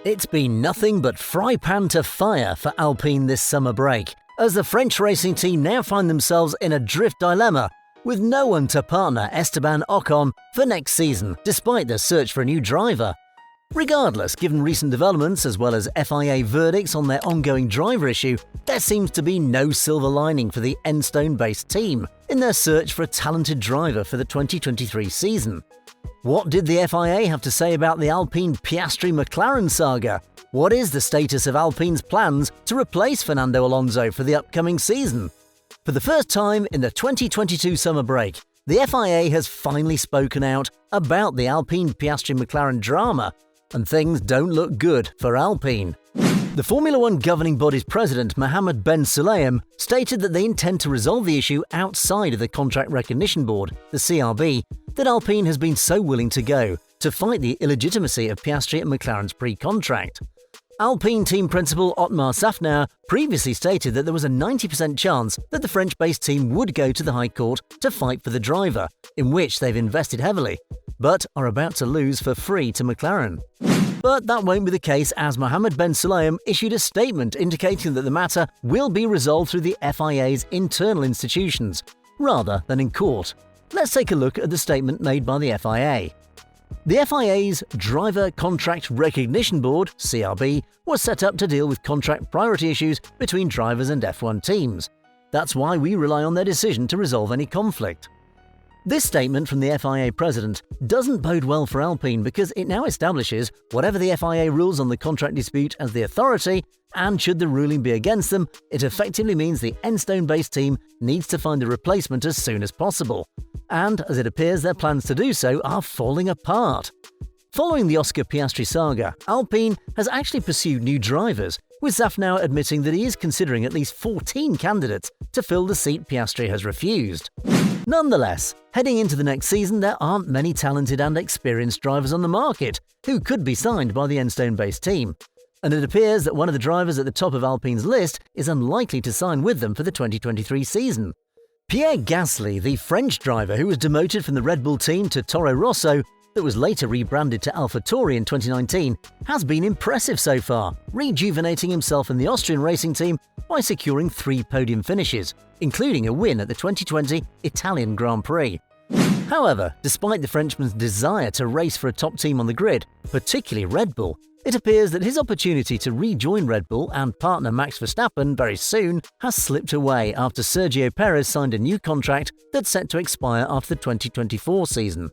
It's been nothing but fry pan to fire for Alpine this summer break, as the French racing team now find themselves in a drift dilemma, with no one to partner Esteban Ocon for next season, despite their search for a new driver. Regardless, given recent developments as well as FIA verdicts on their ongoing driver issue, there seems to be no silver lining for the Enstone-based team in their search for a talented driver for the 2023 season. What did the FIA have to say about the Alpine Piastri McLaren saga? What is the status of Alpine's plans to replace Fernando Alonso for the upcoming season? For the first time in the 2022 summer break, the FIA has finally spoken out about the Alpine Piastri McLaren drama, and things don't look good for Alpine. The Formula One governing body's president, Mohammed Ben Sulayem, stated that they intend to resolve the issue outside of the Contract Recognition Board, the CRB, that Alpine has been so willing to go to fight the illegitimacy of Piastri and McLaren's pre-contract. Alpine team principal Otmar Safnauer previously stated that there was a 90% chance that the French-based team would go to the High Court to fight for the driver, in which they've invested heavily, but are about to lose for free to McLaren. But that won't be the case, as Mohammed Ben Sulayem issued a statement indicating that the matter will be resolved through the FIA's internal institutions, rather than in court. Let's take a look at the statement made by the FIA. The FIA's Driver Contract Recognition Board, CRB, was set up to deal with contract priority issues between drivers and F1 teams. That's why we rely on their decision to resolve any conflict. This statement from the FIA president doesn't bode well for Alpine, because it now establishes whatever the FIA rules on the contract dispute as the authority, and should the ruling be against them, it effectively means the Enstone-based team needs to find a replacement as soon as possible. And as it appears their plans to do so are falling apart. Following the Oscar Piastri saga, Alpine has actually pursued new drivers, with Safnauer admitting that he is considering at least 14 candidates to fill the seat Piastri has refused. Nonetheless, heading into the next season, there aren't many talented and experienced drivers on the market who could be signed by the Enstone-based team, and it appears that one of the drivers at the top of Alpine's list is unlikely to sign with them for the 2023 season. Pierre Gasly, the French driver who was demoted from the Red Bull team to Toro Rosso, that was later rebranded to AlphaTauri in 2019, has been impressive so far, rejuvenating himself in the Austrian racing team by securing 3 podium finishes, including a win at the 2020 Italian Grand Prix. However, despite the Frenchman's desire to race for a top team on the grid, particularly Red Bull, it appears that his opportunity to rejoin Red Bull and partner Max Verstappen very soon has slipped away after Sergio Perez signed a new contract that's set to expire after the 2024 season.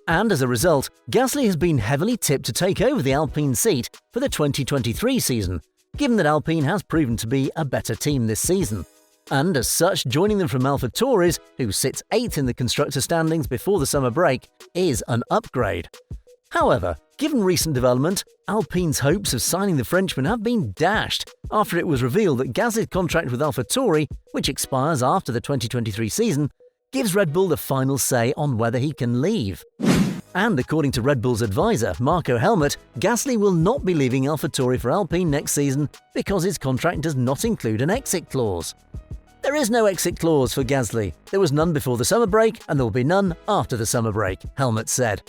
And as a result, Gasly has been heavily tipped to take over the Alpine seat for the 2023 season, given that Alpine has proven to be a better team this season. And as such, joining them from AlphaTauri, who sits 8th in the constructor standings before the summer break, is an upgrade. However, given recent development, Alpine's hopes of signing the Frenchman have been dashed after it was revealed that Gasly's contract with AlphaTauri, which expires after the 2023 season, gives Red Bull the final say on whether he can leave. And according to Red Bull's advisor, Marco Helmut, Gasly will not be leaving AlphaTauri for Alpine next season because his contract does not include an exit clause. There is no exit clause for Gasly. There was none before the summer break, and there will be none after the summer break, Helmut said.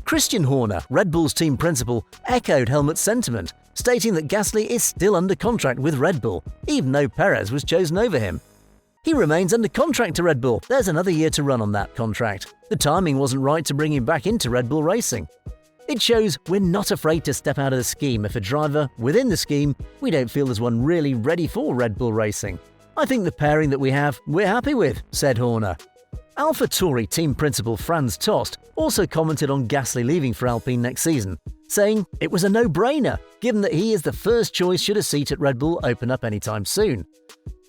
Christian Horner, Red Bull's team principal, echoed Helmut's sentiment, stating that Gasly is still under contract with Red Bull, even though Perez was chosen over him. He remains under contract to Red Bull. There's another year to run on that contract. The timing wasn't right to bring him back into Red Bull racing. It shows we're not afraid to step out of the scheme if a driver within the scheme we don't feel there's one really ready for Red Bull racing. I think the pairing that we have, we're happy with, said Horner. AlphaTauri team principal Franz Tost also commented on Gasly leaving for Alpine next season, saying it was a no-brainer, given that he is the first choice should a seat at Red Bull open up anytime soon.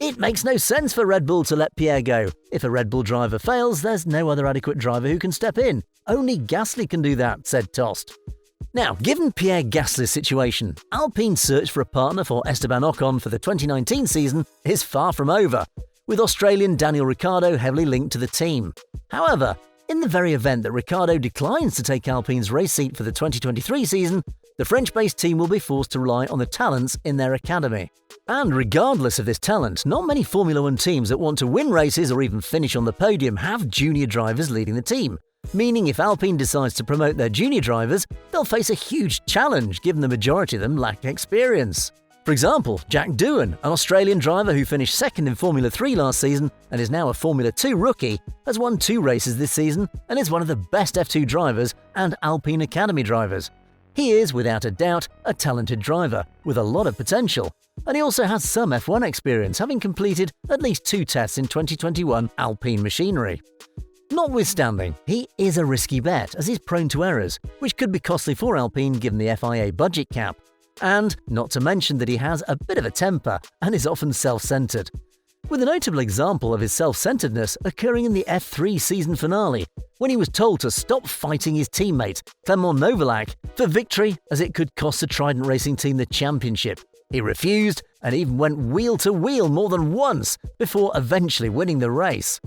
It makes no sense for Red Bull to let Pierre go. If a Red Bull driver fails, there's no other adequate driver who can step in. Only Gasly can do that, said Tost. Now, given Pierre Gasly's situation, Alpine's search for a partner for Esteban Ocon for the 2019 season is far from over, with Australian Daniel Ricciardo heavily linked to the team. However, in the very event that Ricciardo declines to take Alpine's race seat for the 2023 season, the French-based team will be forced to rely on the talents in their academy. And regardless of this talent, not many Formula One teams that want to win races or even finish on the podium have junior drivers leading the team. meaning if Alpine decides to promote their junior drivers, they'll face a huge challenge given the majority of them lack experience. For example, Jack Doohan, an Australian driver who finished second in Formula 3 last season and is now a Formula 2 rookie, has won 2 races this season and is one of the best F2 drivers and Alpine Academy drivers. He is, without a doubt, a talented driver with a lot of potential, and he also has some F1 experience, having completed at least 2 tests in 2021 Alpine machinery. Notwithstanding, he is a risky bet as he's prone to errors, which could be costly for Alpine given the FIA budget cap. And not to mention that he has a bit of a temper and is often self-centered, with a notable example of his self-centeredness occurring in the F3 season finale, when he was told to stop fighting his teammate, Clement Novalak, for victory as it could cost the Trident Racing team the championship. He refused and even went wheel to wheel more than once before eventually winning the race.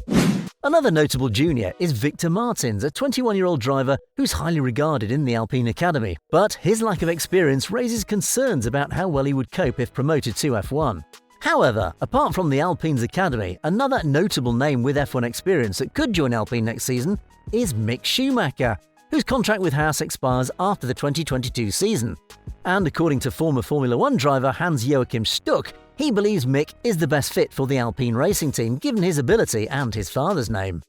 Another notable junior is Victor Martins, a 21-year-old driver who's highly regarded in the Alpine Academy, but his lack of experience raises concerns about how well he would cope if promoted to F1. However, apart from the Alpine's Academy, another notable name with F1 experience that could join Alpine next season is Mick Schumacher, whose contract with Haas expires after the 2022 season. And according to former Formula 1 driver Hans-Joachim Stuck, he believes Mick is the best fit for the Alpine racing team given his ability and his father's name.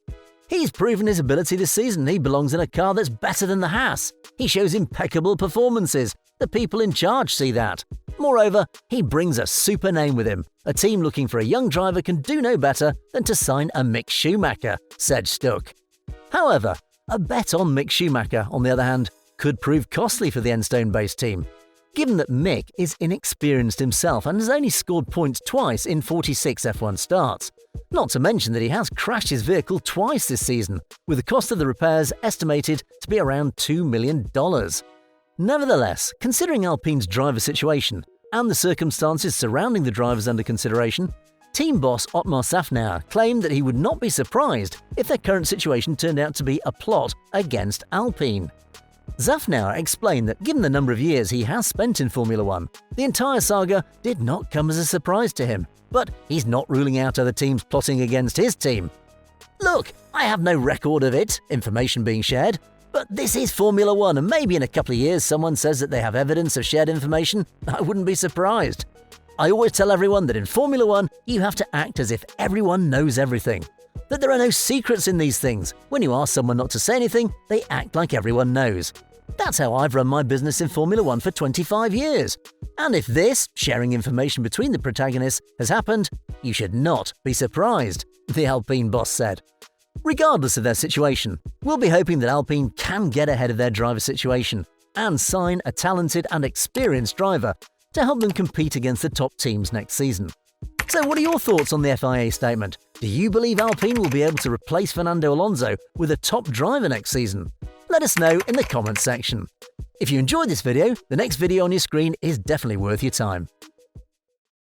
He's proven his ability this season. He belongs in a car that's better than the Haas. He shows impeccable performances. The people in charge see that. Moreover, he brings a super name with him. A team looking for a young driver can do no better than to sign a Mick Schumacher, said Stuck. However, a bet on Mick Schumacher, on the other hand, could prove costly for the Enstone-based team, given that Mick is inexperienced himself and has only scored points twice in 46 F1 starts. Not to mention that he has crashed his vehicle twice this season, with the cost of the repairs estimated to be around $2 million. Nevertheless, considering Alpine's driver situation and the circumstances surrounding the drivers under consideration, team boss Otmar Szafnauer claimed that he would not be surprised if their current situation turned out to be a plot against Alpine. Szafnauer explained that given the number of years he has spent in Formula 1, the entire saga did not come as a surprise to him, but he's not ruling out other teams plotting against his team. "Look, I have no record of it," information being shared, "but this is Formula 1 and maybe in a couple of years someone says that they have evidence of shared information. I wouldn't be surprised. I always tell everyone that in Formula 1 you have to act as if everyone knows everything. That there are no secrets in these things. When you ask someone not to say anything, they act like everyone knows. That's how I've run my business in Formula 1 for 25 years. And if this, sharing information between the protagonists, has happened, you should not be surprised," the Alpine boss said. Regardless of their situation, we'll be hoping that Alpine can get ahead of their driver situation and sign a talented and experienced driver to help them compete against the top teams next season. So what are your thoughts on the FIA statement? Do you believe Alpine will be able to replace Fernando Alonso with a top driver next season? Let us know in the comments section. If you enjoyed this video, the next video on your screen is definitely worth your time.